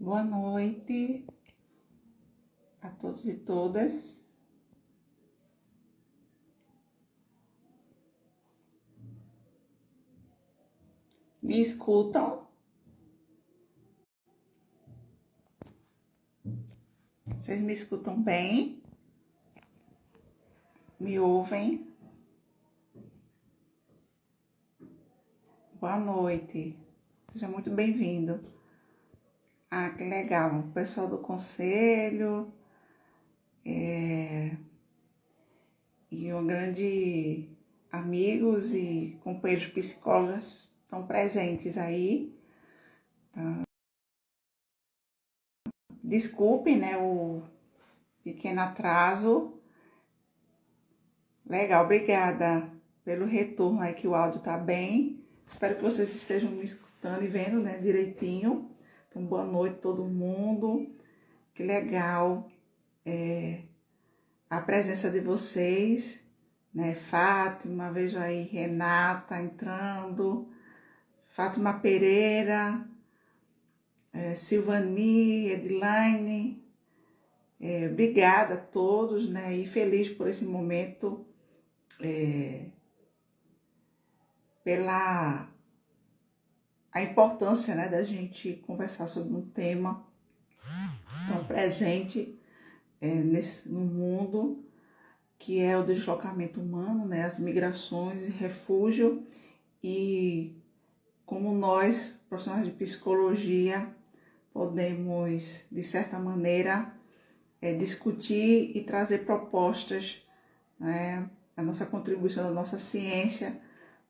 Boa noite a todos e todas. Me escutam? Vocês me escutam bem? Me ouvem? Boa noite. Seja muito bem-vindo. Ah, que legal. O pessoal do conselho e um grande amigos e companheiros psicólogos estão presentes aí. Desculpem, né, o pequeno atraso. Legal, obrigada pelo retorno aí que o áudio tá bem. Espero que vocês estejam me escutando e vendo, né, direitinho. Então, boa noite a todo mundo. Que legal a presença de vocês, né? Fátima, vejo aí Renata entrando, Fátima Pereira, Silvani, Edlaine. Obrigada a todos, né? E feliz por esse momento, pela a importância, né, da gente conversar sobre um tema tão presente no mundo, que é o deslocamento humano, né, as migrações e refúgio, e como nós, profissionais de psicologia, podemos, de certa maneira, discutir e trazer propostas, né, a nossa contribuição da nossa ciência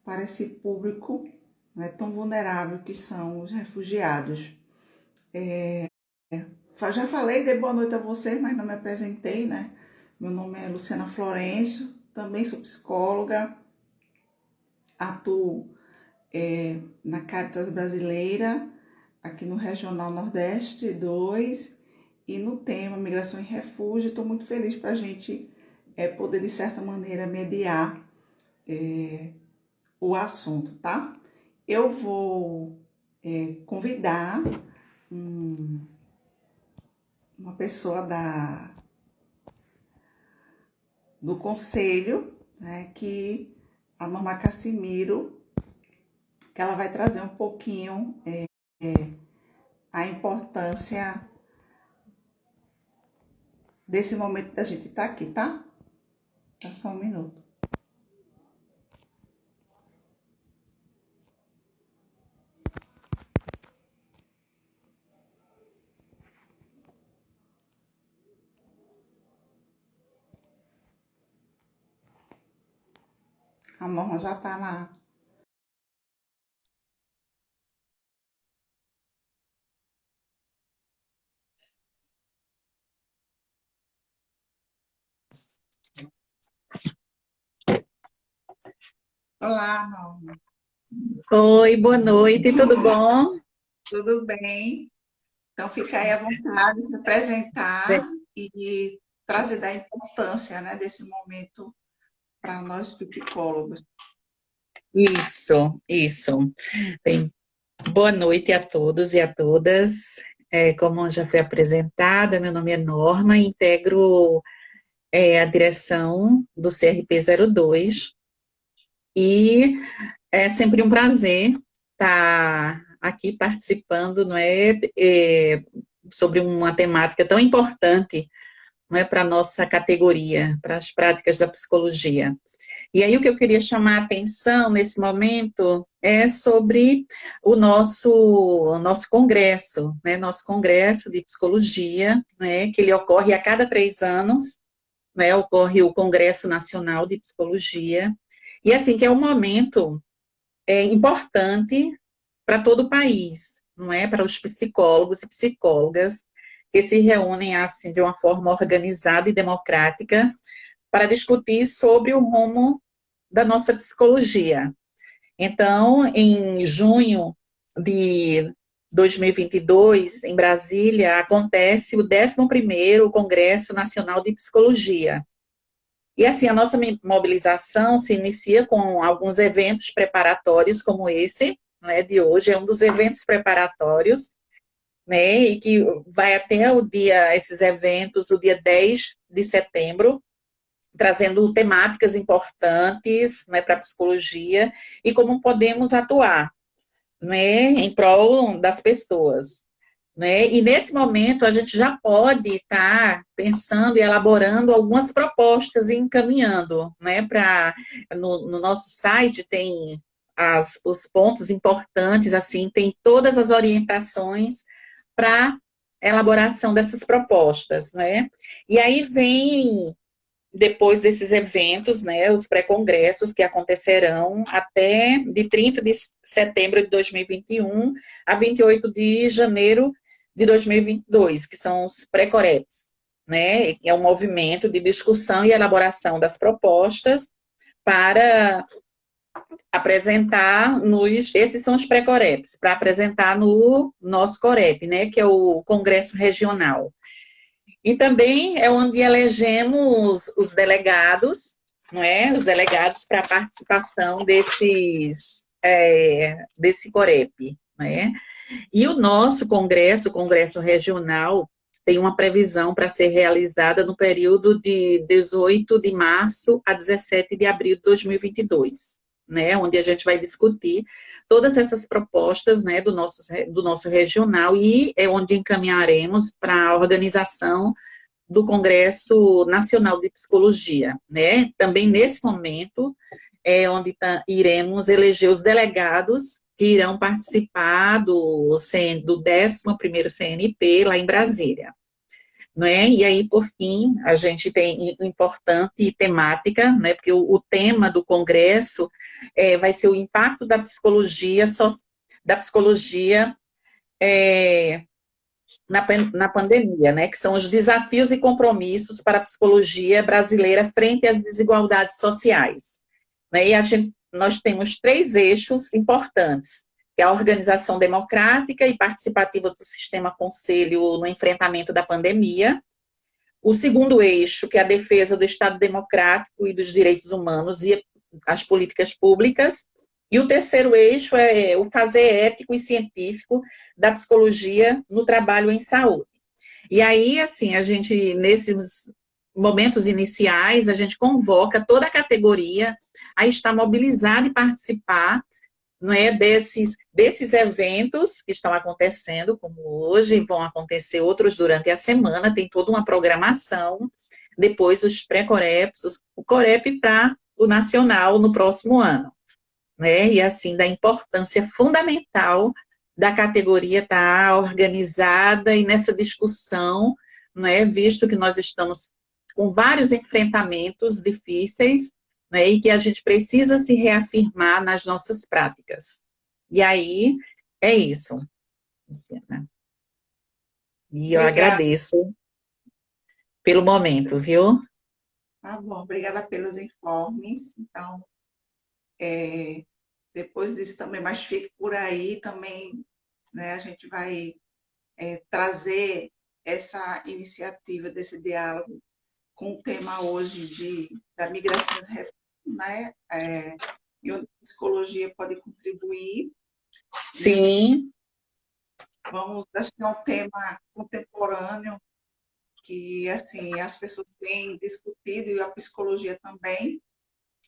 para esse público, né, tão vulnerável que são os refugiados. Já falei, dei boa noite a vocês, mas não me apresentei, né? Meu nome é Luciana Florencio, também sou psicóloga, atuo na Caritas Brasileira, aqui no Regional Nordeste 2, e no tema Migração e Refúgio. Estou muito feliz para a gente poder, de certa maneira, mediar o assunto, tá? Eu vou convidar uma pessoa do conselho, né, que a Norma Cassimiro, que ela vai trazer um pouquinho a importância desse momento da gente estar aqui, tá? Tá só um minuto. A Norma já tá lá. Olá, Norma. Oi, boa noite, tudo bom? Tudo bem? Então fica aí à vontade de se apresentar e trazer da importância, né, desse momento para nós psicólogos. Isso. Bem, boa noite a todos e a todas. Como já foi apresentada, meu nome é Norma, integro a direção do CRP 02 e é sempre um prazer estar aqui participando, não sobre uma temática tão importante, não é, para a nossa categoria, para as práticas da psicologia. E aí o que eu queria chamar a atenção nesse momento é sobre o nosso congresso, né, nosso congresso de psicologia, né, que ele ocorre a cada 3 anos, né, ocorre o Congresso Nacional de Psicologia, e assim, que é um momento importante para todo o país, não é, para os psicólogos e psicólogas que se reúnem assim de uma forma organizada e democrática para discutir sobre o rumo da nossa psicologia. Então, em junho de 2022, em Brasília, acontece o 11º Congresso Nacional de Psicologia. E assim, a nossa mobilização se inicia com alguns eventos preparatórios, como esse, né, de hoje, é um dos eventos preparatórios, né, e que vai até esses eventos, o dia 10 de setembro, trazendo temáticas importantes, né, para a psicologia e como podemos atuar, né, em prol das pessoas. Né? E nesse momento a gente já pode estar pensando e elaborando algumas propostas e encaminhando, né? No nosso site tem os pontos importantes, assim, tem todas as orientações para elaboração dessas propostas, né? E aí vem depois desses eventos, né, os pré-congressos que acontecerão até de 30 de setembro de 2021 a 28 de janeiro de 2022, que são os pré-coreps, né, que é um movimento de discussão e elaboração das propostas para apresentar esses são os pré-coreps, para apresentar no nosso corep, né, que é o Congresso Regional. E também é onde elegemos os delegados, não é? Os delegados para a participação desse Corep, né? E o nosso congresso, o Congresso Regional, tem uma previsão para ser realizada no período de 18 de março a 17 de abril de 2022, né? Onde a gente vai discutir todas essas propostas, né, do nosso regional e é onde encaminharemos para a organização do Congresso Nacional de Psicologia, né? Também nesse momento é onde iremos eleger os delegados que irão participar do 11º CNP lá em Brasília. Não é? E aí, por fim, a gente tem importante temática, né, porque o tema do congresso vai ser o impacto da psicologia é, na pandemia, né, que são os desafios e compromissos para a psicologia brasileira frente às desigualdades sociais. Né, e nós temos 3 eixos importantes, que é a organização democrática e participativa do sistema conselho no enfrentamento da pandemia, o segundo eixo, que é a defesa do Estado democrático e dos direitos humanos e as políticas públicas, e o terceiro eixo é o fazer ético e científico da psicologia no trabalho em saúde. E aí, assim, a gente, nesses momentos iniciais, a gente convoca toda a categoria a estar mobilizada e participar, não é, desses eventos que estão acontecendo, como hoje, vão acontecer outros durante a semana, tem toda uma programação, depois os pré-coreps, o corep para o nacional no próximo ano, né, e assim, da importância fundamental da categoria estar organizada e nessa discussão, né, visto que nós estamos com vários enfrentamentos difíceis, né, e que a gente precisa se reafirmar nas nossas práticas. E aí, é isso, Luciana. E eu Obrigada. agradeço pelo momento, viu? Tá bom, obrigada pelos informes. Então, é, depois disso também, mas fique por aí também, né? A gente vai trazer essa iniciativa desse diálogo com o tema hoje da migração e refúgio, né? E onde a psicologia pode contribuir. E Sim, acho que é um tema contemporâneo que, assim, as pessoas têm discutido e a psicologia também,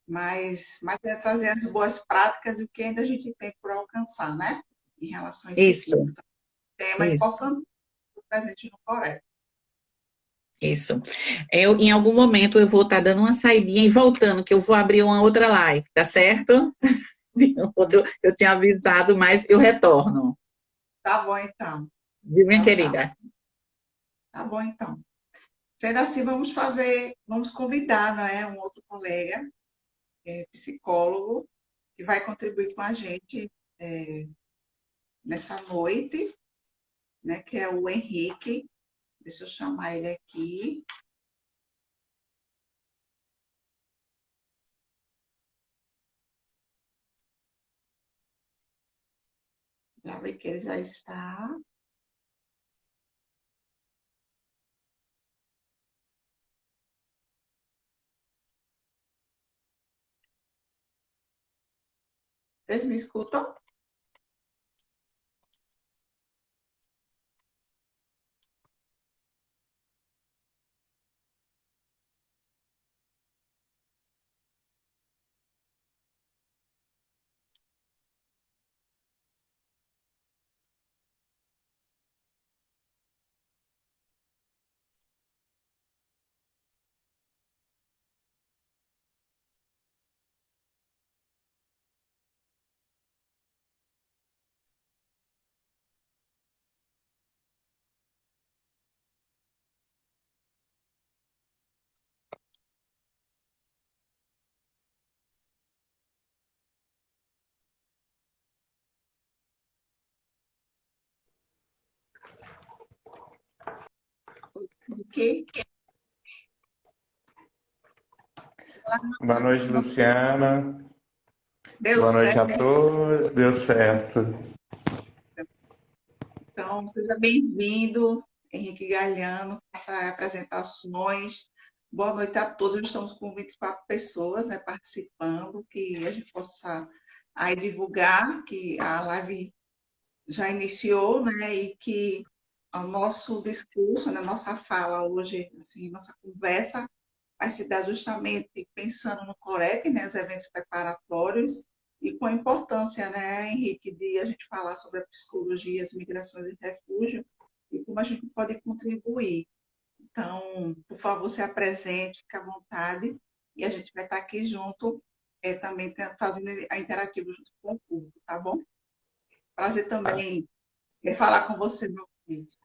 mas é trazer as boas práticas e o que ainda a gente tem por alcançar, né? Em relação a esse isso, tema. Então, tema isso. importante presente no Coreia. Isso. Em algum momento eu vou estar dando uma saidinha e voltando, que eu vou abrir uma outra live, tá certo? Eu tinha avisado, mas eu retorno. Tá bom, então. Viu, minha Tchau, tchau. querida? Tá bom, então. Sendo assim, vamos convidar, não é, um outro colega, psicólogo, que vai contribuir com a gente nessa noite, né, que é o Henrique. Deixa eu chamar ele aqui. Já vi que ele já está. Vocês me escutam? Henrique. Boa noite, Luciana. Deu Boa noite a certo. todos. Deu certo. Então, seja bem-vindo, Henrique Galhano, faça apresentações. Boa noite a todos. Estamos com 24 pessoas, né, participando, que a gente possa aí divulgar que a live já iniciou, né, e que o nosso discurso, né, nossa fala hoje, assim, nossa conversa vai se dar justamente pensando no COREP, né, os eventos preparatórios, e com a importância, né, Henrique, de a gente falar sobre a psicologia, as migrações e refúgio, e como a gente pode contribuir. Então, por favor, se apresente, fique à vontade, e a gente vai estar aqui junto, também fazendo a interativa junto com o público, tá bom? Prazer também falar com você novamente.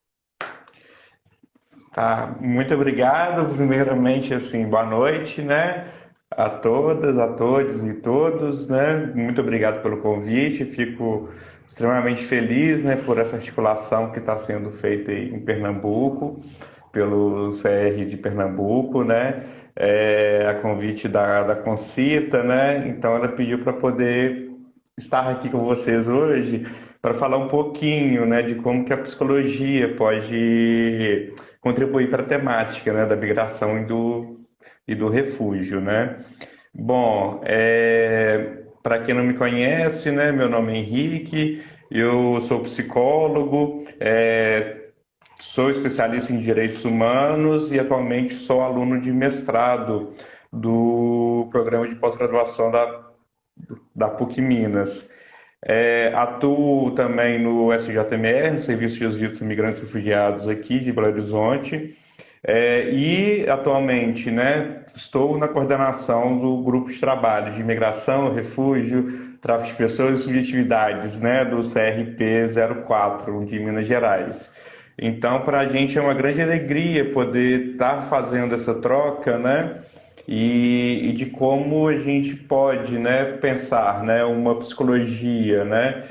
Tá, muito obrigado. Primeiramente, assim, boa noite, né? A todas, a todos e todos, né? Muito obrigado pelo convite. Fico extremamente feliz, né, por essa articulação que está sendo feita aí em Pernambuco, pelo CR de Pernambuco, né? A convite da Concita, né? Então ela pediu para poder estar aqui com vocês hoje para falar um pouquinho, né, de como que a psicologia pode contribuir para a temática, né, da migração e do refúgio, né? Bom, para quem não me conhece, né, meu nome é Henrique, eu sou psicólogo, sou especialista em direitos humanos e atualmente sou aluno de mestrado do programa de pós-graduação da PUC Minas. Atuo também no SJMR, no Serviço de Jesuítas Imigrantes e Refugiados aqui de Belo Horizonte, e atualmente, né, estou na coordenação do grupo de trabalho de imigração, refúgio, tráfico de pessoas e subjetividades, né, do CRP 04 de Minas Gerais. Então, para a gente é uma grande alegria poder estar fazendo essa troca, né? E de como a gente pode, né, pensar, né, uma psicologia, né,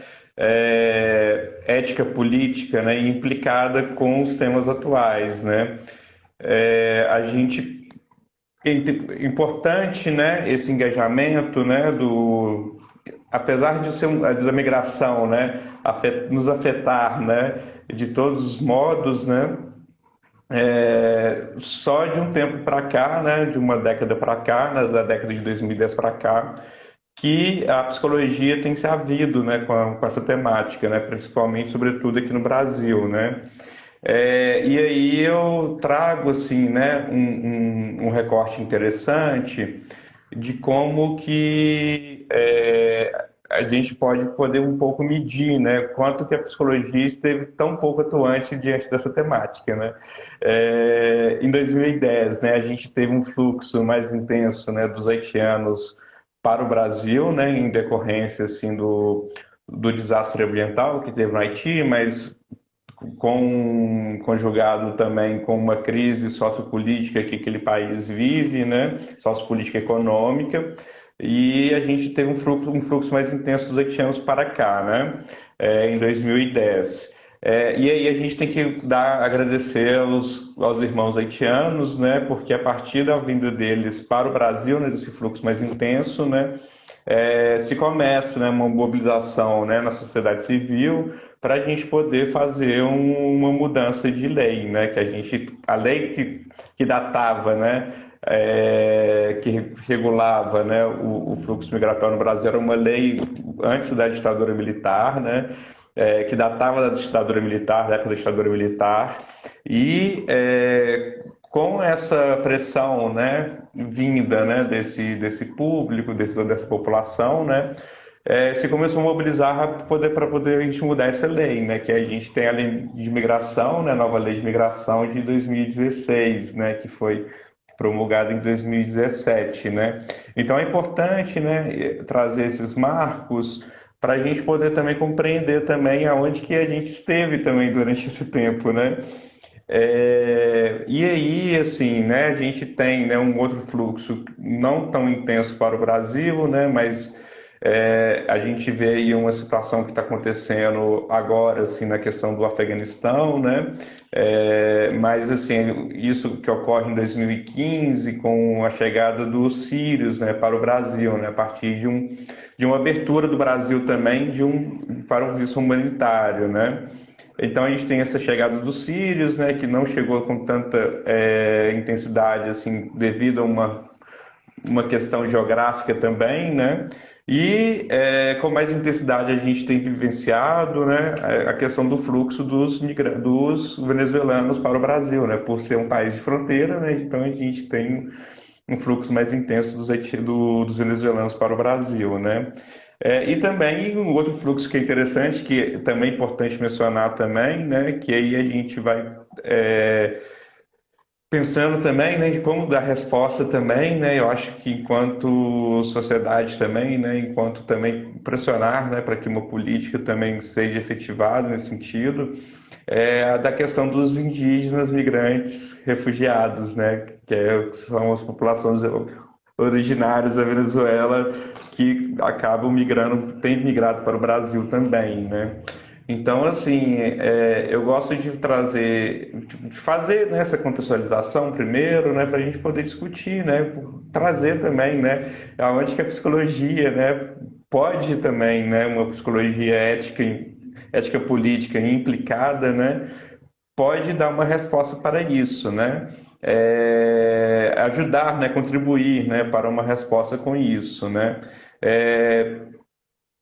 ética política, né, implicada com os temas atuais, né. A gente importante, né, esse engajamento, né, apesar de ser da migração, né, nos afetar, né, de todos os modos, né. Só de um tempo para cá, né, de uma década para cá, né, da década de 2010 para cá, que a psicologia tem se havido, né, com essa temática, né, principalmente, sobretudo aqui no Brasil, né. E aí eu trago assim, né, um recorte interessante de como que a gente pode poder um pouco medir, né, quanto que a psicologia esteve tão pouco atuante diante dessa temática, né. Em 2010, né, a gente teve um fluxo mais intenso, né, dos haitianos para o Brasil, né, em decorrência assim do desastre ambiental que teve no Haiti, mas conjugado também com uma crise sociopolítica que aquele país vive, né, sociopolítica econômica, e a gente teve um fluxo mais intenso dos haitianos para cá, né, em 2010. E aí a gente tem que agradecer aos irmãos haitianos, né, porque a partir da vinda deles para o Brasil, né, desse fluxo mais intenso, né, se começa, né, uma mobilização, né, na sociedade civil para a gente poder fazer uma mudança de lei, né, a lei que datava, né, que regulava, né, o fluxo migratório no Brasil era uma lei antes da ditadura militar, né, que datava da ditadura militar, da época da ditadura militar, e com essa pressão, né, vinda, né, desse público, dessa população, né, se começou a mobilizar para poder a gente mudar essa lei, né, que a gente tem a lei de imigração, né, a nova lei de imigração de 2016, né, que foi promulgada em 2017, né. Então é importante, né, trazer esses marcos para a gente poder também compreender também aonde que a gente esteve também durante esse tempo, né. E aí, assim, né, a gente tem, né, um outro fluxo não tão intenso para o Brasil, né, mas A gente vê aí uma situação que está acontecendo agora, assim, na questão do Afeganistão, né? Mas, assim, isso que ocorre em 2015 com a chegada dos sírios, né, para o Brasil, né, a partir de uma abertura do Brasil também para um visto humanitário, né? Então a gente tem essa chegada dos sírios, né, que não chegou com tanta intensidade, assim, devido a uma questão geográfica também, né? E com mais intensidade a gente tem vivenciado, né, a questão do fluxo dos venezuelanos para o Brasil, né? Por ser um país de fronteira, né? Então a gente tem um fluxo mais intenso dos venezuelanos para o Brasil, né? E também um outro fluxo que é interessante, que também é importante mencionar também, né? Que aí a gente vai pensando também, né, de como dar resposta também, né, eu acho que enquanto sociedade também, né, enquanto também pressionar, né, para que uma política também seja efetivada nesse sentido, a da questão dos indígenas, migrantes, refugiados, né, que são as populações originárias da Venezuela que acabam migrando, têm migrado para o Brasil também, né. Então, assim, eu gosto de de fazer, né, essa contextualização primeiro, né, para a gente poder discutir, né, trazer também, né, aonde que a psicologia, né, pode também, né, uma psicologia ética política implicada, né, pode dar uma resposta para isso, né, ajudar, né, contribuir, né, para uma resposta com isso, né. É,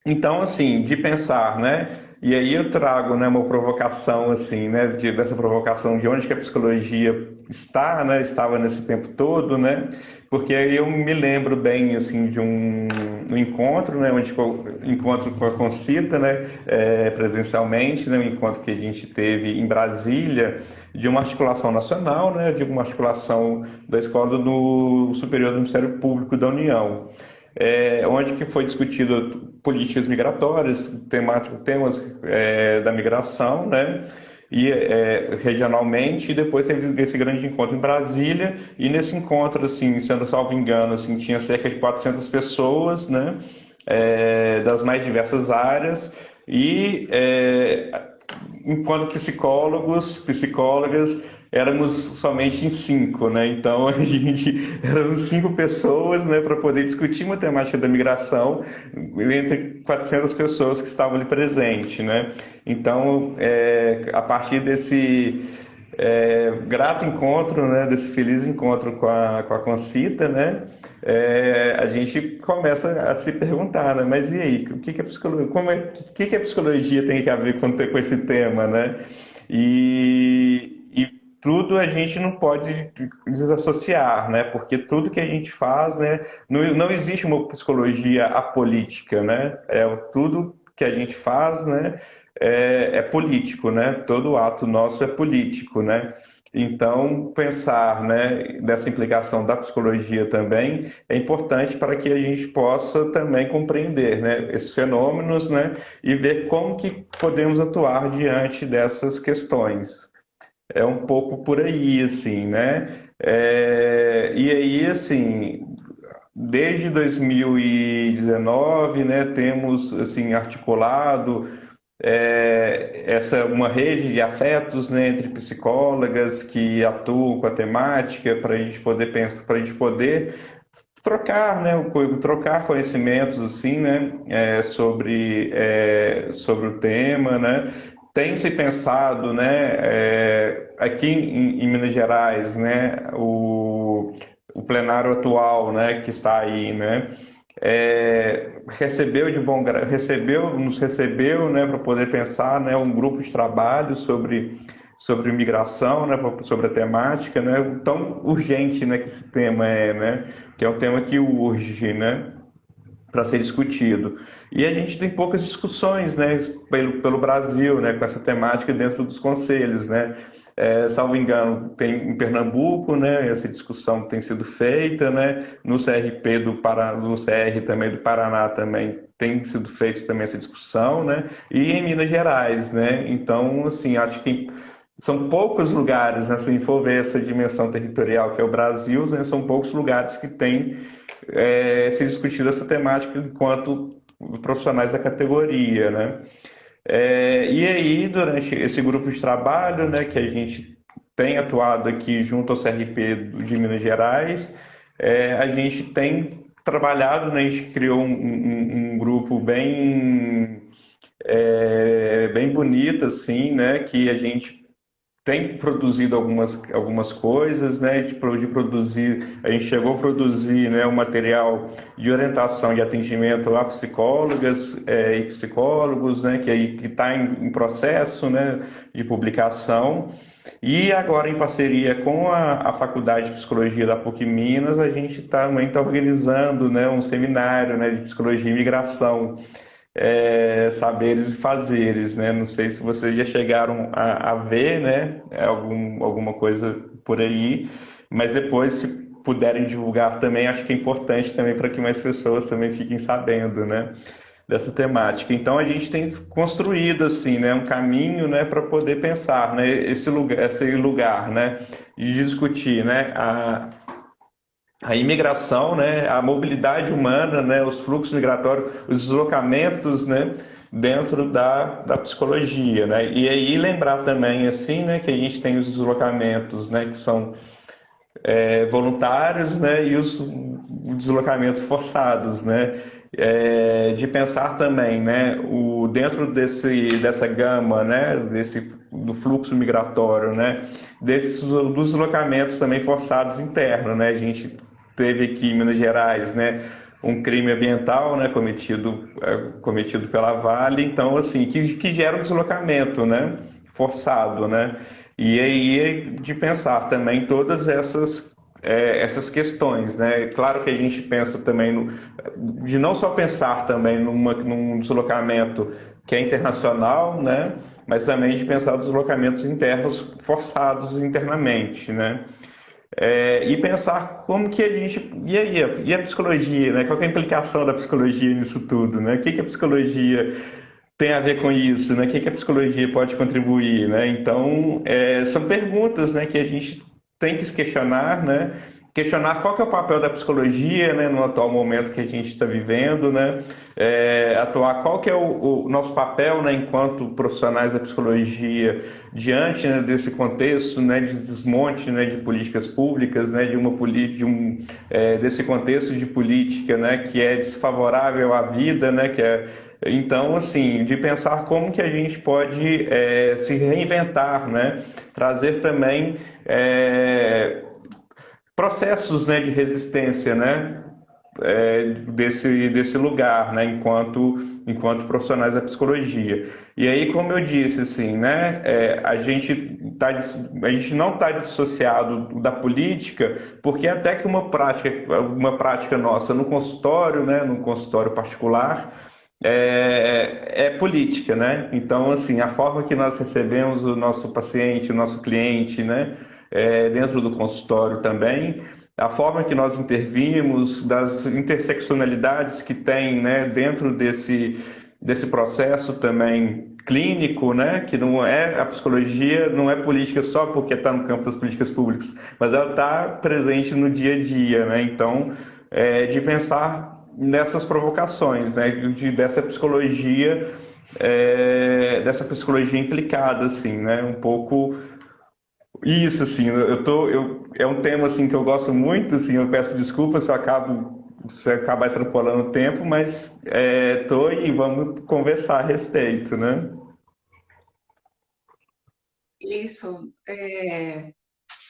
então, assim, de pensar, né? E aí eu trago, né, uma provocação, assim, né, dessa provocação de onde que a psicologia está, né, estava nesse tempo todo, né? Porque aí eu me lembro bem, assim, de um encontro, né, onde eu encontro com a Concita, né, presencialmente, né, um encontro que a gente teve em Brasília, de uma articulação nacional, né, de uma articulação da Escola do Superior do Ministério Público da União. Onde que foi discutido políticas migratórias, temas da migração, né? E regionalmente, e depois teve esse grande encontro em Brasília, e nesse encontro, assim, sendo salvo engano, assim, tinha cerca de 400 pessoas, né? Das mais diversas áreas, e enquanto psicólogos, psicólogas, éramos somente em 5, né? Então a gente éramos 5 pessoas, né, para poder discutir uma temática da migração entre 400 pessoas que estavam ali presentes, né? Então, a partir desse grato encontro, né, desse feliz encontro com a Concita, né, a gente começa a se perguntar, né, mas e aí, o que que a psicologia, o que que a psicologia tem a ver com esse tema, né? E tudo a gente não pode desassociar, né? Porque tudo que a gente faz, né, não existe uma psicologia apolítica, né? Tudo que a gente faz, né, é político, né? Todo ato nosso é político, né? Então, pensar, né, nessa implicação da psicologia também é importante para que a gente possa também compreender, né, esses fenômenos, né, e ver como que podemos atuar diante dessas questões. É um pouco por aí, assim, né? E aí, assim, desde 2019, né, temos, assim, articulado uma rede de afetos, né, entre psicólogas que atuam com a temática para a gente poder pensar, para a gente poder trocar, né, trocar conhecimentos assim, né, sobre o tema, né. Tem se pensado, né, aqui em Minas Gerais, né, o plenário atual, né, que está aí, né, nos recebeu, né, para poder pensar, né, um grupo de trabalho sobre migração, né, sobre a temática, né, tão urgente, né, que esse tema né, que é um tema que urge, né, para ser discutido. E a gente tem poucas discussões, né, pelo Brasil, né, com essa temática dentro dos conselhos, né. Salvo engano, tem em Pernambuco, né, essa discussão tem sido feita, né, no CRP no CR também do Paraná também tem sido feita também essa discussão, né, e em Minas Gerais, né. Então, assim, acho que são poucos lugares, né, se for ver essa dimensão territorial que é o Brasil, né, são poucos lugares que têm se discutido essa temática enquanto profissionais da categoria, né? E aí, durante esse grupo de trabalho, né, que a gente tem atuado aqui junto ao CRP de Minas Gerais, a gente tem trabalhado, né, a gente criou um grupo bem bonito, assim, né, que a gente tem produzido algumas coisas, né, de produzir, a gente chegou a produzir, né, um material de orientação de atendimento a psicólogas e psicólogos, né, que está em processo, né, de publicação. E agora, em parceria com a Faculdade de Psicologia da PUC Minas, a gente também está organizando, né, um seminário, né, de Psicologia e Migração, saberes e fazeres, né? Não sei se vocês já chegaram a ver, né? Alguma coisa por aí, mas depois, se puderem divulgar também, acho que é importante também para que mais pessoas também fiquem sabendo, né? Dessa temática. Então a gente tem construído assim, né, um caminho, né, para poder pensar, né, esse lugar, né, de discutir, né, a imigração, né, a mobilidade humana, né, os fluxos migratórios, os deslocamentos, né, dentro da psicologia, né, e aí lembrar também assim, né, que a gente tem os deslocamentos, né, que são voluntários, né, e os deslocamentos forçados, né, de pensar também, né, dentro dessa gama, né, do fluxo migratório, né, dos deslocamentos também forçados internos, né, a gente teve aqui em Minas Gerais, né, um crime ambiental, né, cometido pela Vale, então assim que gera um deslocamento, né, forçado, né, e aí de pensar também todas essas questões, né? Claro que a gente pensa também de não só pensar também num deslocamento que é internacional, né? Mas também de pensar nos deslocamentos internos forçados internamente, né? E pensar como que a gente. E a psicologia, né? Qual que é a implicação da psicologia nisso tudo, né? O que a psicologia tem a ver com isso, né? O que a psicologia pode contribuir, né? Então, são perguntas, né, que a gente tem que se questionar, né? Questionar qual que é o papel da psicologia, né, no atual momento que a gente está vivendo, né? Atuar qual que é o nosso papel, né, enquanto profissionais da psicologia diante, né, desse contexto, né, de desmonte, né, de políticas públicas, né, desse contexto de política, né, que é desfavorável à vida, né, então, assim, de pensar como que a gente pode se reinventar, né? Trazer também processos, né, de resistência, né? Desse lugar, né? Enquanto profissionais da psicologia. E aí, como eu disse, assim, né? A gente não está dissociado da política, porque até que uma prática nossa no consultório, né? No consultório particular, é política, né? Então, assim, a forma que nós recebemos o nosso paciente, o nosso cliente, né? Dentro do consultório também, a forma que nós intervimos, das interseccionalidades que tem, né? Dentro desse processo também clínico, né? Que não é a psicologia, não é política só porque está no campo das políticas públicas, mas ela está presente no dia a dia, né? Então, de pensar nessas provocações, né, dessa psicologia implicada, assim, né, um pouco isso, assim, é um tema assim que eu gosto muito, assim, eu peço desculpas se acabar extrapolando o tempo, mas tô aí, vamos conversar a respeito, né? Isso.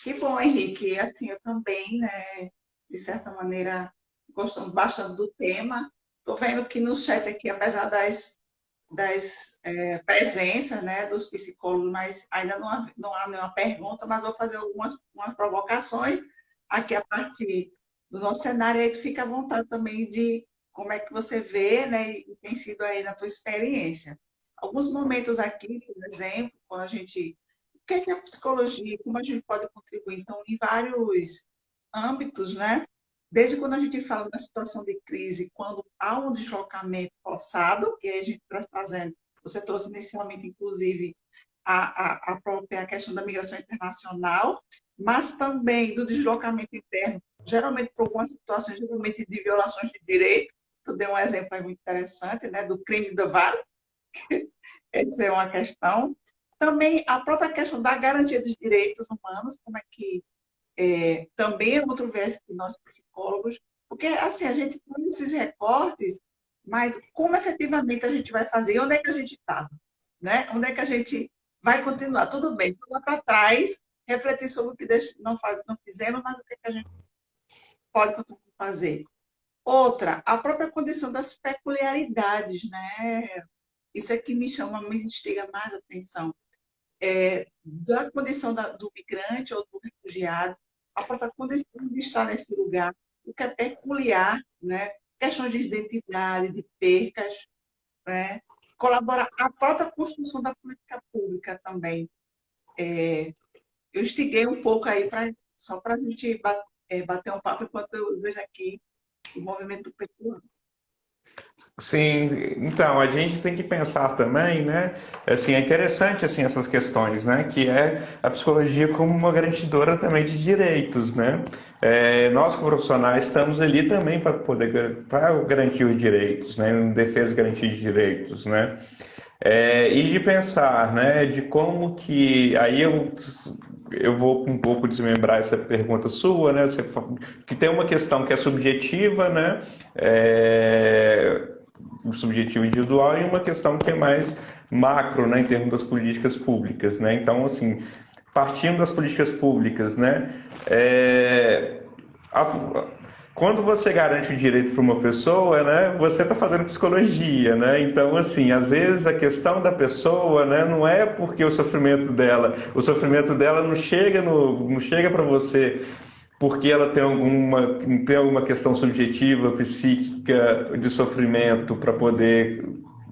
Que bom, Henrique. Assim, eu também, né, de certa maneira, gostando bastante do tema. Estou vendo que no chat aqui, apesar das presenças, né, dos psicólogos, mas ainda não há nenhuma pergunta, mas vou fazer algumas provocações aqui a partir do nosso cenário, e aí tu fica à vontade também de como é que você vê, né, e tem sido aí na tua experiência. Alguns momentos aqui, por exemplo, quando a gente o que é a psicologia, como a gente pode contribuir, então, em vários âmbitos, né? Desde quando a gente fala da situação de crise, quando há um deslocamento forçado, que a gente está trazendo, você trouxe inicialmente, inclusive, a própria questão da migração internacional, mas também do deslocamento interno, geralmente por algumas situações, geralmente de violações de direito. Tu deu um exemplo aí muito interessante, né, do crime do Vale, essa é uma questão. Também a própria questão da garantia dos direitos humanos, como é que também é outro viés que nós psicólogos, porque assim, a gente tem esses recortes, mas como efetivamente a gente vai fazer? E onde é que a gente está? Né? Onde é que a gente vai continuar? Tudo bem, olhar para trás, refletir sobre o que não fizemos, mas o que, é que a gente pode continuar a fazer. Outra, a própria condição das peculiaridades, né? Isso é que me instiga mais a atenção. Da condição do migrante ou do refugiado, a própria condição de estar nesse lugar, o que é peculiar, né? Questões de identidade, de percas, né? Colaborar a própria construção da política pública também. Eu instiguei um pouco aí só para a gente bater um papo enquanto eu vejo aqui o movimento pessoal. Sim, então a gente tem que pensar também, né? Assim, é interessante assim essas questões, né? Que é a psicologia como uma garantidora também de direitos, né? Nós como profissionais estamos ali também para poder para garantir os direitos, né? Em defesa e garantia de direitos, né? E de pensar, né? De como que aí eu vou um pouco desmembrar essa pergunta sua, né? Que tem uma questão que é subjetiva, né? Subjetivo individual e uma questão que é mais macro, né, em termos das políticas públicas, né? Então, assim, partindo das políticas públicas, né, quando você garante o direito para uma pessoa, né, você está fazendo psicologia, né? Então, assim, às vezes a questão da pessoa, né, não é porque o sofrimento dela não chega para você porque ela tem alguma questão subjetiva, psíquica, de sofrimento para poder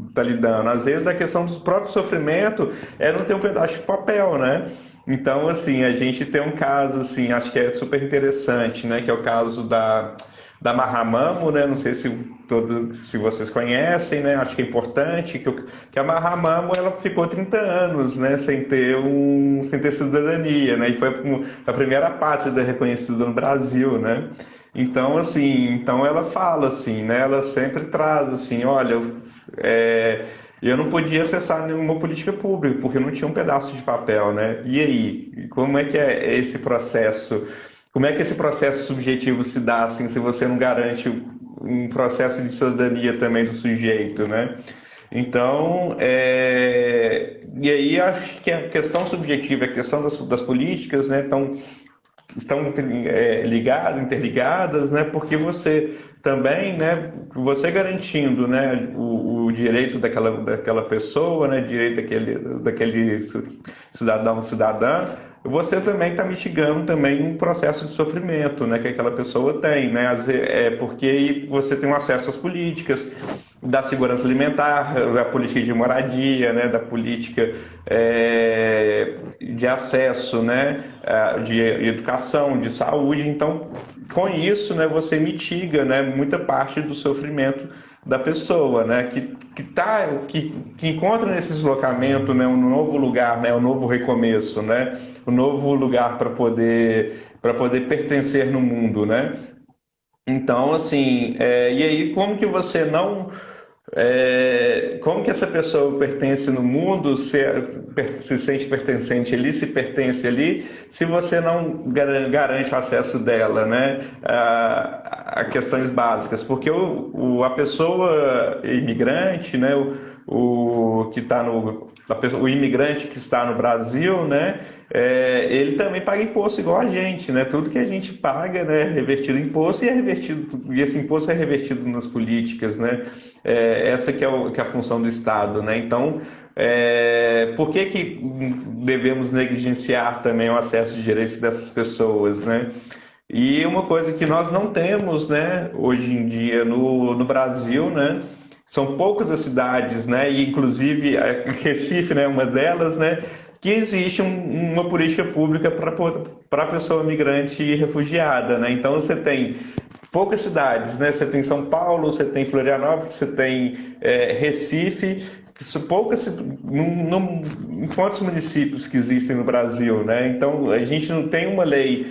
estar lidando. Às vezes a questão do próprio sofrimento é não ter um pedaço de papel, né? Então, assim, a gente tem um caso, assim, acho que é super interessante, né? Que é o caso da Mahamamo, né? Não sei se vocês conhecem, né? Acho que é importante que a Mahamamo ela ficou 30 anos, né? Sem ter cidadania, né? E foi a primeira pátria reconhecida no Brasil, né? Então, assim, então ela fala assim, né? Ela sempre traz assim, olha, eu não podia acessar nenhuma política pública porque não tinha um pedaço de papel, né? E aí, como é que é esse processo? Como é que esse processo subjetivo se dá, assim, se você não garante um processo de cidadania também do sujeito, né? Então, e aí acho que a questão subjetiva, a questão das políticas, né, estão interligadas, né, porque você também, né, você garantindo, né, o direito daquela pessoa, né, direito daquele cidadã, você também está mitigando também um processo de sofrimento, né, que aquela pessoa tem, né, porque você tem um acesso às políticas da segurança alimentar, da política de moradia, né, da política de acesso, né, de educação, de saúde. Então, com isso, né, você mitiga, né, muita parte do sofrimento da pessoa, né, que encontra nesse deslocamento, né, um novo lugar, né, um novo recomeço, né, um novo lugar para poder pertencer no mundo, né. Então, assim, e aí como que você não como que essa pessoa pertence no mundo, se sente pertencente ali, se pertence ali, se você não garante o acesso dela, né, a questões básicas, porque a pessoa imigrante, né, o imigrante que está no Brasil, né, ele também paga imposto igual a gente, né? Tudo que a gente paga, né, é revertido em imposto e esse imposto é revertido nas políticas, né? Essa que é a função do Estado, né? Então, por que devemos negligenciar também o acesso de direitos dessas pessoas, né? E uma coisa que nós não temos, né, hoje em dia no Brasil, né? São poucas as cidades, né? E inclusive Recife, né, uma delas, né? Que existe uma política pública para a pessoa migrante e refugiada, né? Então você tem poucas cidades, né? Você tem São Paulo, você tem Florianópolis, você tem Recife, em quantos municípios que existem no Brasil, né? Então a gente não tem uma lei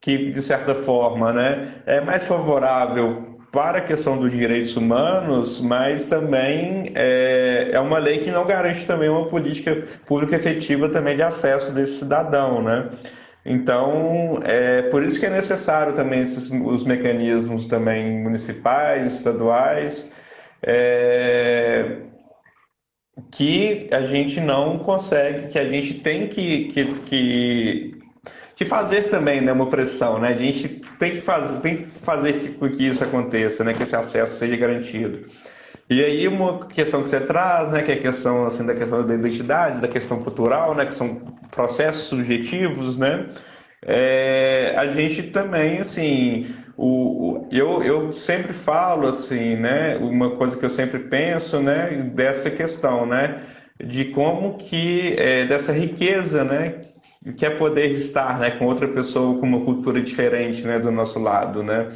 que, de certa forma, né, é mais favorável para a questão dos direitos humanos, mas também é uma lei que não garante também uma política pública efetiva também de acesso desse cidadão, né? Então, por isso que é necessário também os mecanismos também municipais, estaduais, é, que a gente não consegue, que a gente tem que fazer também, né, uma pressão, né? A gente tem que fazer com que isso aconteça, né? Que esse acesso seja garantido. E aí uma questão que você traz, né, que é a questão assim da questão da identidade, da questão cultural, né, que são processos subjetivos, né? A gente também assim, eu sempre falo assim, né, uma coisa que eu sempre penso, né, dessa questão, né, de como que dessa riqueza, né, que é poder estar, né, com outra pessoa com uma cultura diferente, né, do nosso lado, né?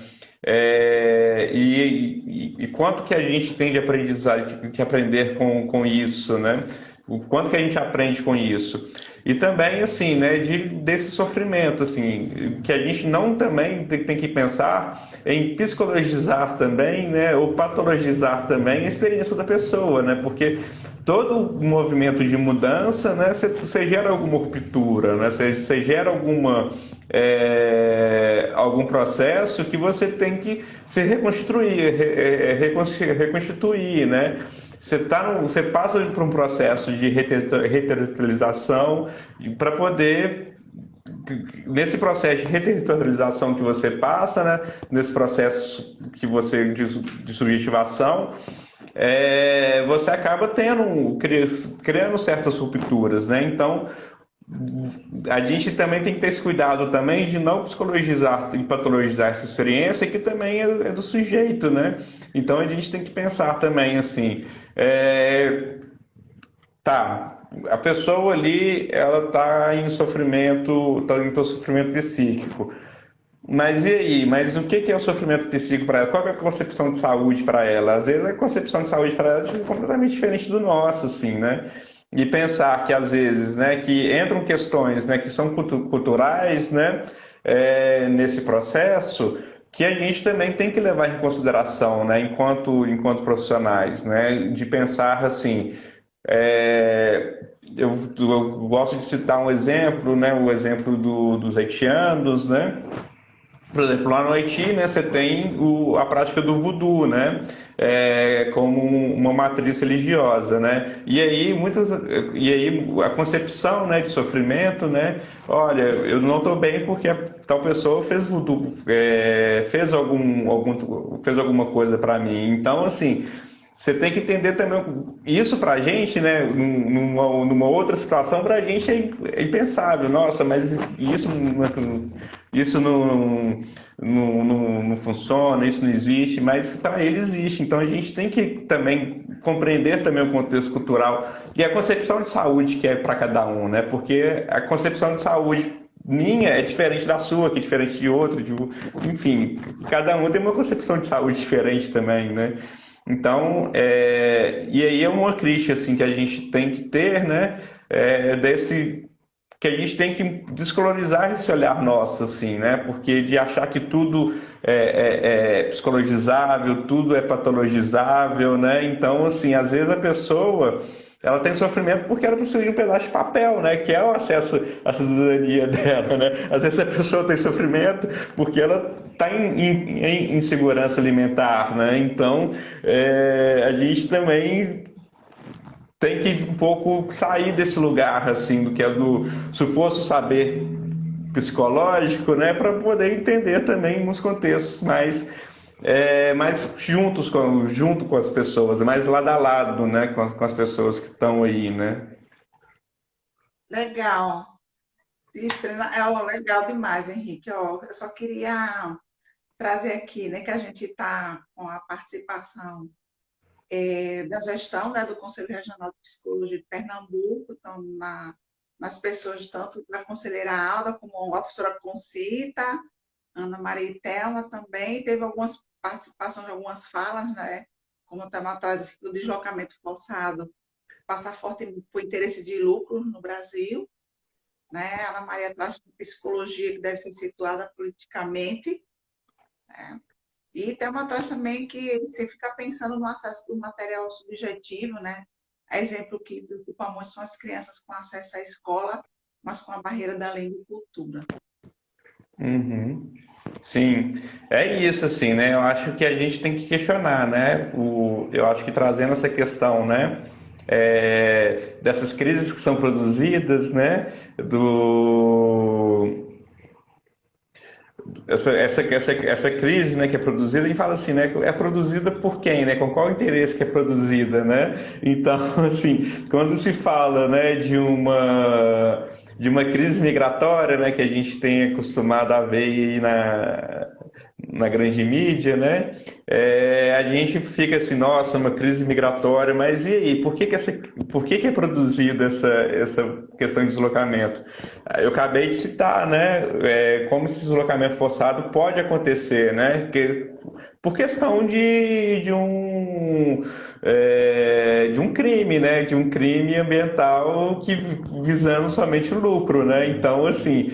E quanto que a gente tem de aprendizagem, de aprender com isso, né? O quanto que a gente aprende com isso. E também, assim, né, desse sofrimento, assim, que a gente não também tem que pensar em psicologizar também, né, ou patologizar também a experiência da pessoa, né? Porque todo movimento de mudança, né, você gera alguma ruptura, né, você gera algum processo que você tem que se reconstruir, reconstituir, né? Você passa por um processo de reterritorialização para poder nesse processo de reterritorialização que você passa, né, nesse processo que você de subjetivação, você acaba criando certas rupturas, né? Então, a gente também tem que ter esse cuidado também de não psicologizar e patologizar essa experiência, que também é do sujeito, né? Então, a gente tem que pensar também assim, tá, a pessoa ali, ela está em sofrimento psíquico. Mas e aí? Mas o que é o sofrimento psíquico para ela? Qual é a concepção de saúde para ela? Às vezes a concepção de saúde para ela é completamente diferente do nosso, assim, né? E pensar que às vezes, né, que entram questões, né, que são culturais, né, nesse processo, que a gente também tem que levar em consideração, né, enquanto profissionais, né, de pensar assim, eu gosto de citar um exemplo, né, o exemplo dos haitianos, né? Por exemplo, lá no Haiti, né, você tem a prática do voodoo, né, como uma matriz religiosa, né, e aí a concepção, né, de sofrimento, né, olha, eu não estou bem porque a tal pessoa fez voodoo, fez alguma coisa para mim, então assim. Você tem que entender também isso para a gente, né? Numa outra situação, para a gente é impensável. Nossa, mas isso não funciona, isso não existe, mas para ele existe. Então a gente tem que também compreender também o contexto cultural e a concepção de saúde que é para cada um, né? Porque a concepção de saúde minha é diferente da sua, que é diferente de outro, enfim, cada um tem uma concepção de saúde diferente também, né? Então, e aí é uma crítica assim que a gente tem que ter, né? Que a gente tem que descolonizar esse olhar nosso, assim, né? Porque de achar que tudo é psicologizável, tudo é patologizável, né? Então, assim, às vezes a pessoa ela tem sofrimento porque ela precisa de um pedaço de papel, né? Que é o acesso à cidadania dela, né? Às vezes a pessoa tem sofrimento porque ela está em insegurança alimentar, né? Então, a gente também tem que um pouco sair desse lugar, assim, do que é do suposto saber psicológico, né? Para poder entender também uns contextos mais junto com as pessoas, mais lado a lado, né, com as pessoas que estão aí, né? Legal. Legal demais, Henrique. Ó, eu só queria trazer aqui, né, que a gente está com a participação da gestão, né, do Conselho Regional de Psicologia de Pernambuco, então, nas pessoas, tanto da conselheira Alda, como a professora Concita, Ana Maria e Thelma também, teve algumas participações, algumas falas, né, como estava atrás assim, do deslocamento forçado, passar forte por interesse de lucro no Brasil, né, Ana Maria traz psicologia que deve ser situada politicamente, né? E tem uma taxa também que você fica pensando no acesso do material subjetivo, né? Exemplo que preocupa muito são as crianças com acesso à escola, mas com a barreira da língua e cultura. Uhum. Sim, é isso, assim, né? Eu acho que a gente tem que questionar, né? Eu acho que trazendo essa questão, né? Dessas crises que são produzidas, né? Do, essa crise, né, que é produzida, a gente fala assim, né, é produzida por quem, né, com qual interesse que é produzida, né? Então, assim, quando se fala, né, de uma crise migratória, né, que a gente tem acostumado a ver aí na grande mídia, né? A gente fica assim, nossa, uma crise migratória, mas e aí? Por que é produzida essa questão de deslocamento? Eu acabei de citar, né? Como esse deslocamento forçado pode acontecer, né? Por questão de um crime, né? De um crime ambiental que visando somente o lucro, né? Então, assim,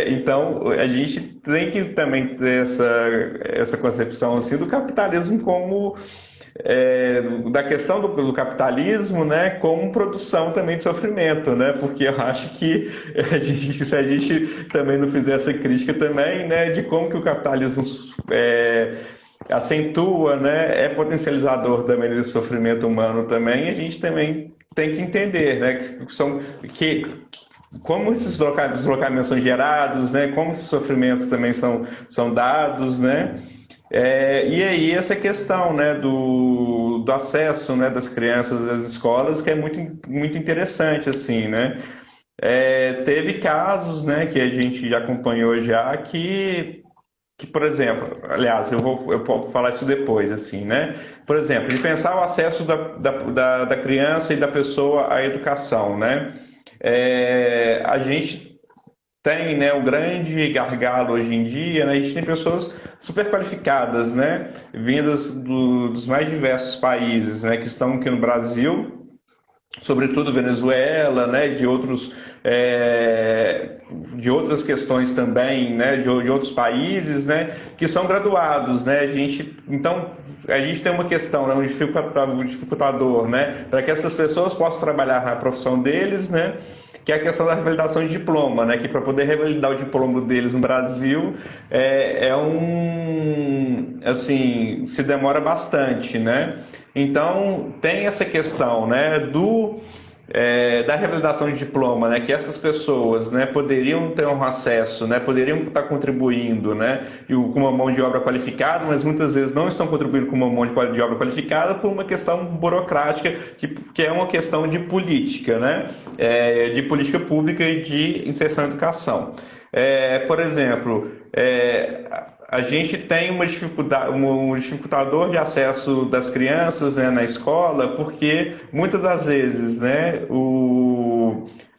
então a gente tem que também ter essa concepção assim do capitalismo como da questão do capitalismo, né, como produção também de sofrimento, né, porque eu acho que se a gente também não fizer essa crítica também, né, de como que o capitalismo acentua, né, é potencializador também desse sofrimento humano também, a gente também tem que entender, né, que como esses deslocamentos são gerados, né, como esses sofrimentos também são dados, né, e aí essa questão, né, do acesso, né, das crianças às escolas, que é muito, muito interessante, assim, né? Teve casos, né, que a gente já acompanhou já, que, por exemplo, aliás, eu posso falar isso depois, assim, né? Por exemplo, de pensar o acesso da criança e da pessoa à educação, né? A gente tem, né, o grande gargalo hoje em dia, né, a gente tem pessoas super qualificadas, né, vindas dos mais diversos países, né, que estão aqui no Brasil, sobretudo Venezuela, né, de outras questões também, né, de outros países, né, que são graduados, né, então a gente tem uma questão, né, um dificultador, né, para que essas pessoas possam trabalhar na profissão deles, né, que é a questão da revalidação de diploma, né, que para poder revalidar o diploma deles no Brasil assim, se demora bastante, né? Então tem essa questão, né, da revalidação de diploma, né, que essas pessoas, né, poderiam ter um acesso, né, poderiam estar contribuindo, né, com uma mão de obra qualificada, mas muitas vezes não estão contribuindo com uma mão de obra qualificada por uma questão burocrática, que é uma questão de política, né, de política pública e de inserção na educação. Por exemplo, a gente tem um dificultador de acesso das crianças, né, na escola, porque muitas das vezes, né,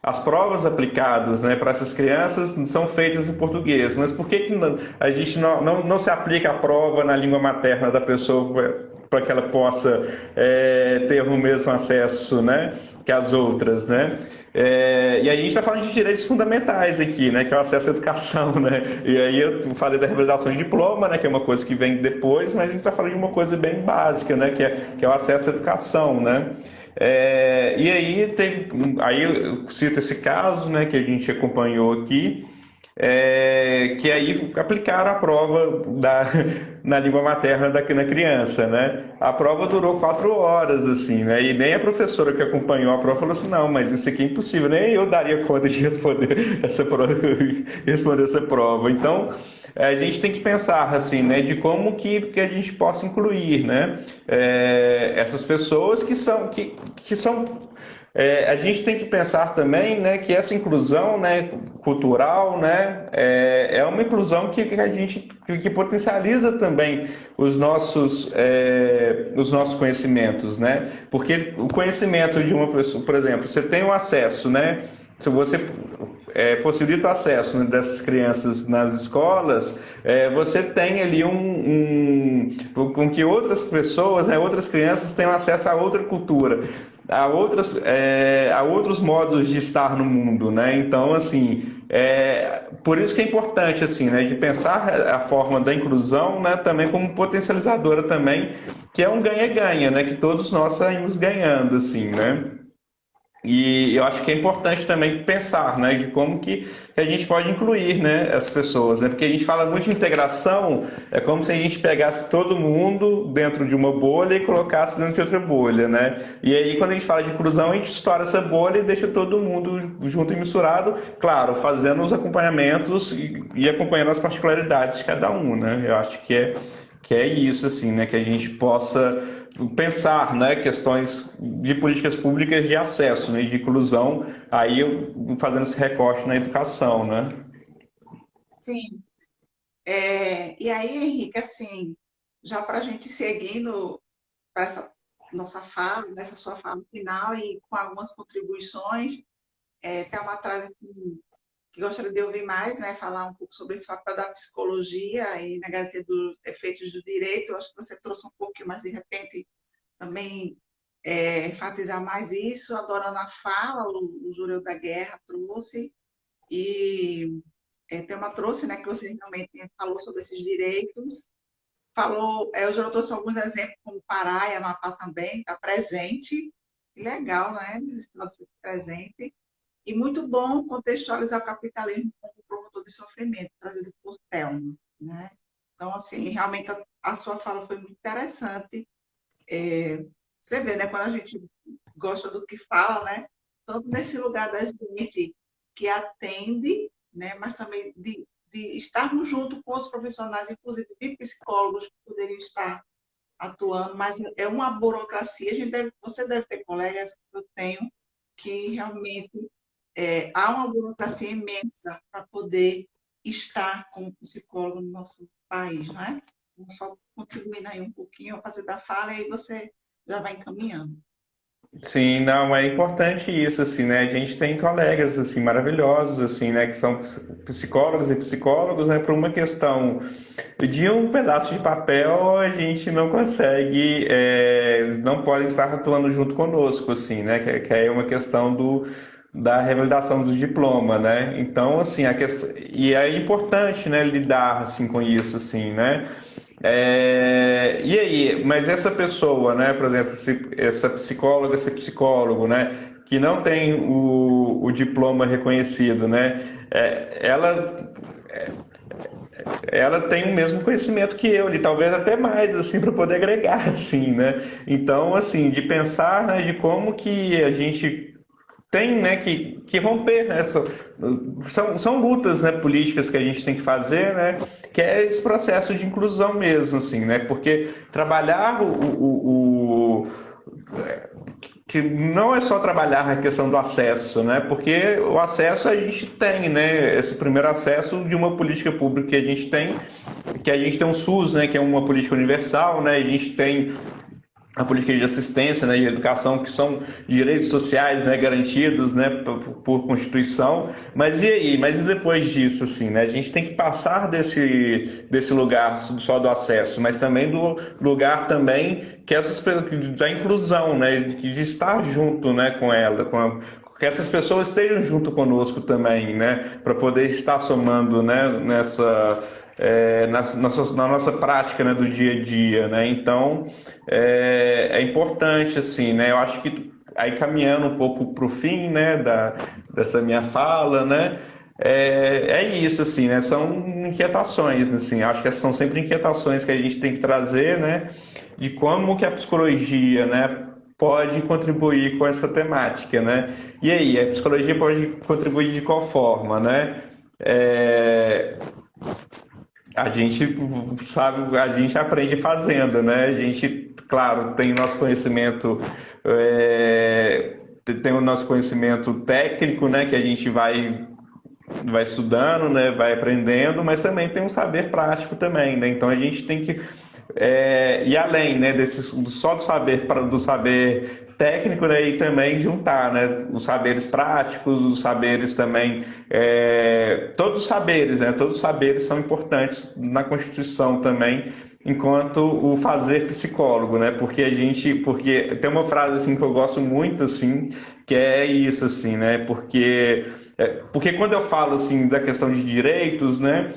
as provas aplicadas, né, para essas crianças são feitas em português. Mas por que a gente não se aplica a prova na língua materna da pessoa para que ela possa ter o mesmo acesso, né, que as outras, né? E aí a gente está falando de direitos fundamentais aqui, né, que é o acesso à educação, né? E aí eu falei da revalidação de diploma, né, que é uma coisa que vem depois, mas a gente está falando de uma coisa bem básica, né, que é o acesso à educação, né? E aí eu cito esse caso, né, que a gente acompanhou aqui, que aí aplicaram a prova na língua materna na criança, né? A prova durou 4 horas, assim, né? E nem a professora que acompanhou a prova falou assim, não, mas isso aqui é impossível, nem eu daria conta de responder essa prova. Então, a gente tem que pensar, assim, né, de como que a gente possa incluir, né, essas pessoas que são a gente tem que pensar também, né, que essa inclusão, né, cultural, né, é uma inclusão que potencializa também os nossos conhecimentos, né? Porque o conhecimento de uma pessoa, por exemplo, você tem um acesso, né? Se você possibilita o acesso, né, dessas crianças nas escolas, você tem ali com que outras pessoas, né, outras crianças tenham acesso a outra cultura, a outros modos de estar no mundo, né? Então, assim, Por isso que é importante, assim, né, de pensar a forma da inclusão, né, também como potencializadora também, que é um ganha-ganha, né, que todos nós saímos ganhando, assim, né. E eu acho que é importante também pensar, né, de como que a gente pode incluir, né, as pessoas, né, porque a gente fala muito de integração, é como se a gente pegasse todo mundo dentro de uma bolha e colocasse dentro de outra bolha, né, e aí quando a gente fala de inclusão, a gente estoura essa bolha e deixa todo mundo junto e misturado, claro, fazendo os acompanhamentos e acompanhando as particularidades de cada um, né, eu acho que é isso, assim, né, que a gente possa pensar, né, questões de políticas públicas de acesso, né, de inclusão, aí fazendo esse recorte na educação, né? Sim. E aí, Henrique, assim, já para a gente seguindo para essa nossa fala, nessa sua fala final e com algumas contribuições, tem uma atrás assim, que gostaria de ouvir mais, né, falar um pouco sobre esse papel da psicologia e na garantia dos efeitos do direito. Eu acho que você trouxe um pouquinho, mas de repente também enfatizar mais isso. Adorando a fala, o Júlio da Guerra trouxe, e Tema trouxe, né, que você realmente falou sobre esses direitos. Falou, o Júlio trouxe alguns exemplos, como Pará e Amapá também, está presente. Que legal, né? Esse presente. E muito bom contextualizar o capitalismo como promotor de sofrimento, trazido por Thelma, né? Então, assim, realmente a sua fala foi muito interessante. Você vê, né, quando a gente gosta do que fala, né? Tanto nesse lugar da gente que atende, né, mas também de estarmos junto com os profissionais, inclusive de psicólogos que poderiam estar atuando, mas é uma burocracia. Você deve ter colegas que eu tenho que realmente há uma burocracia imensa para poder estar como psicólogo no nosso país, não é? Vamos só contribuindo aí um pouquinho, fazer da fala e aí você já vai encaminhando. Sim, não, é importante isso, assim, né? A gente tem colegas, assim, maravilhosos, assim, né? Que são psicólogos e psicólogos, né? Por uma questão de um pedaço de papel, a gente não consegue, eles não podem estar atuando junto conosco, assim, né? Que é uma questão da revalidação do diploma, né? Então, assim, e é importante, né? Lidar, assim, com isso, assim, né? E aí, mas essa pessoa, né, por exemplo, essa psicóloga, esse psicólogo, né, que não tem o diploma reconhecido, né, ela tem o mesmo conhecimento que eu, e talvez até mais, assim, para poder agregar, assim, né. Então, assim, de pensar, né, de como que a gente tem, né, que romper, né, são lutas, né, políticas que a gente tem que fazer, né, que é esse processo de inclusão mesmo, assim, né, porque trabalhar que não é só trabalhar a questão do acesso, né, porque o acesso a gente tem, né, esse primeiro acesso de uma política pública que a gente tem um SUS, né, que é uma política universal, né, a gente tem a política de assistência, né, e educação, que são direitos sociais, né, garantidos, né, por Constituição. Mas e aí? Mas e depois disso, assim, né? A gente tem que passar desse lugar só do acesso, mas também do lugar também da inclusão, né, de estar junto, né, com ela, que essas pessoas estejam junto conosco também, né, para poder estar somando, né, na nossa prática, né, do dia a dia, né? Então é importante, assim, né? Eu acho que aí caminhando um pouco para o fim, né, dessa minha fala, né? Isso, assim, né? São inquietações, assim. Acho que são sempre inquietações que a gente tem que trazer, né? De como que a psicologia, né, pode contribuir com essa temática, né? E aí, a psicologia pode contribuir de qual forma, né? A gente sabe, a gente aprende fazendo, né? A gente, claro, tem o nosso conhecimento, tem o nosso conhecimento técnico, né? Que a gente vai estudando, né? Vai aprendendo, mas também tem um saber prático também, né? Então a gente tem que ir além, né? Só do saber técnico, né, e também juntar, né, os saberes práticos, os saberes também, todos os saberes, né, todos os saberes são importantes na Constituição também, enquanto o fazer psicólogo, né, porque tem uma frase assim que eu gosto muito, assim, que é isso, assim, né, porque Porque quando eu falo assim da questão de direitos, né,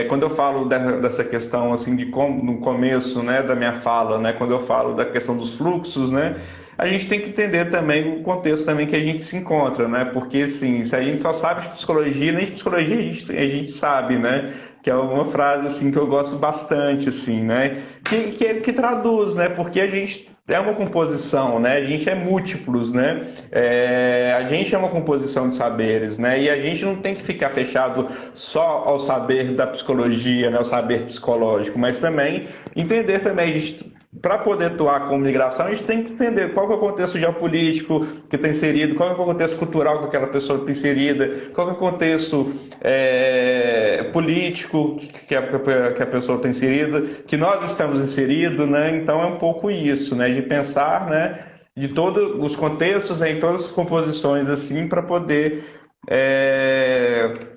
quando eu falo dessa questão assim no começo, né, da minha fala, né, quando eu falo da questão dos fluxos, né, a gente tem que entender também o contexto também que a gente se encontra, né, porque assim, se a gente só sabe de psicologia, nem de psicologia a gente sabe, né, que é uma frase assim que eu gosto bastante, assim, né, que traduz, né, porque a gente é uma composição, né? A gente é múltiplos, né? A gente é uma composição de saberes, né? E a gente não tem que ficar fechado só ao saber da psicologia, né? Ao saber psicológico, mas também entender também para poder atuar com migração, a gente tem que entender qual que é o contexto geopolítico que está inserido, qual que é o contexto cultural que aquela pessoa está inserida, qual que é o contexto político que a pessoa está inserida, que nós estamos inseridos, né? Então é um pouco isso, né? De pensar, né? De todos os contextos, né? Em todas as composições, assim, para poder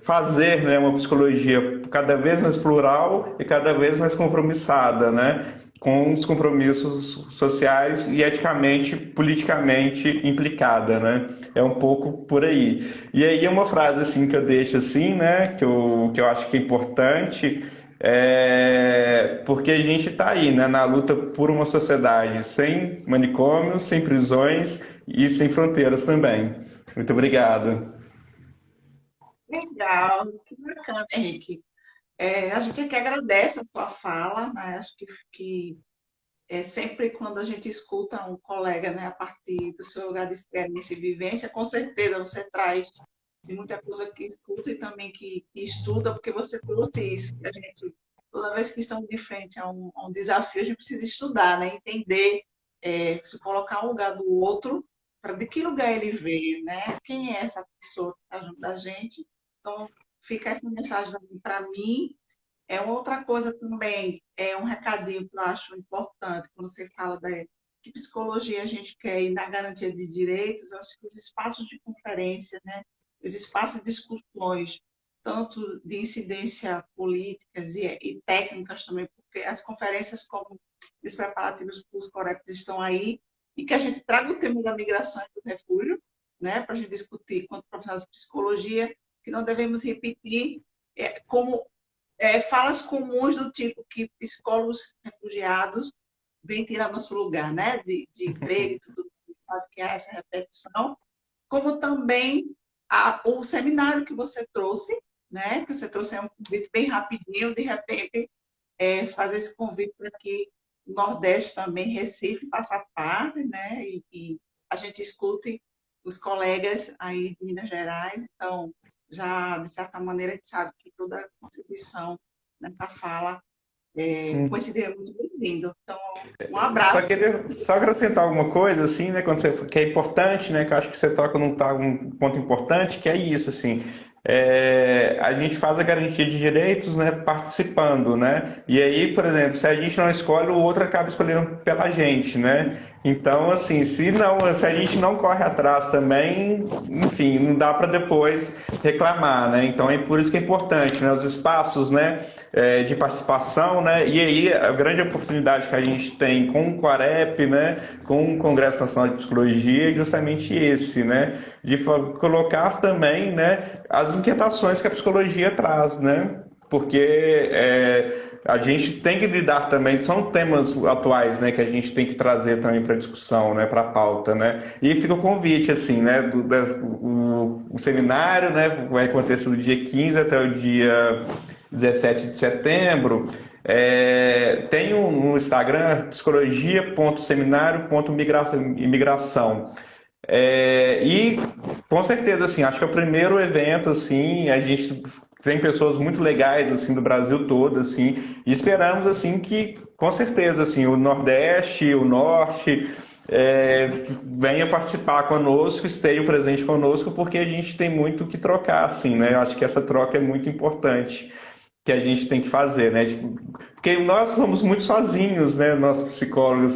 fazer, né, uma psicologia cada vez mais plural e cada vez mais compromissada, né, com os compromissos sociais e eticamente, politicamente implicada, né? É um pouco por aí. E aí é uma frase assim que eu deixo assim, né, que eu acho que é importante, porque a gente está aí, né, na luta por uma sociedade sem manicômios, sem prisões e sem fronteiras também. Muito obrigado. Legal, que bacana, Henrique. A gente aqui agradece a sua fala, né? Acho que sempre quando a gente escuta um colega, né, a partir do seu lugar de experiência e vivência, com certeza você traz de muita coisa que escuta e também que estuda, porque você trouxe isso, que a gente, toda vez que estamos de frente a um desafio, a gente precisa estudar, né, entender, se colocar no lugar do outro, para de que lugar ele veio, né, quem é essa pessoa que está junto da gente. Então, fica essa mensagem para mim. Uma outra coisa também, é um recadinho que eu acho importante, quando você fala que psicologia a gente quer ir na garantia de direitos, eu acho que os espaços de conferência, né, os espaços de discussões, tanto de incidência políticas e técnicas também, porque as conferências como os preparativos para os Coreps estão aí, e que a gente traga o tema da migração e do refúgio, né, para a gente discutir quanto profissionais de psicologia, que não devemos repetir como falas comuns do tipo que psicólogos refugiados vêm tirar nosso lugar, né? De emprego e tudo, sabe que há essa repetição. Como também o seminário que você trouxe, né? Que você trouxe um convite bem rapidinho, de repente, fazer esse convite para que o Nordeste também, Recife, faça parte, né? E a gente escute os colegas aí de Minas Gerais. Então, já, de certa maneira, a gente sabe que toda contribuição nessa fala com esse dia é muito bem-vindo. Então, um Só abraço. queria só acrescentar alguma coisa, assim, né, quando você, que é importante, né, que eu acho que você toca um ponto importante, que é isso, assim, a gente faz a garantia de direitos, né, participando, né, e aí, por exemplo, se a gente não escolhe, o outro acaba escolhendo pela gente, né, então, assim, se a gente não corre atrás também, enfim, não dá para depois reclamar, né, então é por isso que é importante, né, os espaços, né, de participação, né? E aí a grande oportunidade que a gente tem com o Quarep, né? Com o Congresso Nacional de Psicologia é justamente esse, né? De colocar também, né? As inquietações que a psicologia traz, né? Porque a gente tem que lidar também, são temas atuais, né, que a gente tem que trazer também para discussão, né, para pauta, né, e fica o convite, assim, né, o seminário, né, vai acontecer do dia 15 até o dia 17 de setembro, tem um Instagram, psicologia.seminário.imigração. E com certeza, assim, acho que é o primeiro evento, assim, a gente tem pessoas muito legais, assim, do Brasil todo, assim, e esperamos, assim, que, com certeza, assim, o Nordeste, o Norte, venha participar conosco, esteja presente conosco, porque a gente tem muito o que trocar, assim, né? Eu acho que essa troca é muito importante que a gente tem que fazer, né? Porque nós somos muito sozinhos, né? Nós psicólogos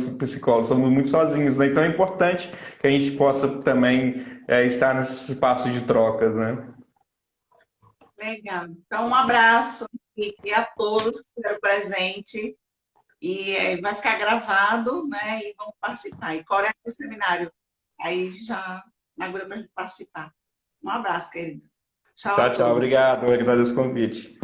somos muito sozinhos, né? Então é importante que a gente possa também estar nesses espaços de trocas, né? Legal. Então, um abraço e a todos que estiveram presentes. E vai ficar gravado, né? E vão participar. E qual é o seminário? Aí já inaugura para a gente participar. Um abraço, querido. Tchau a Tchau, tchau. todos. Obrigado. Eu agradeço o convite.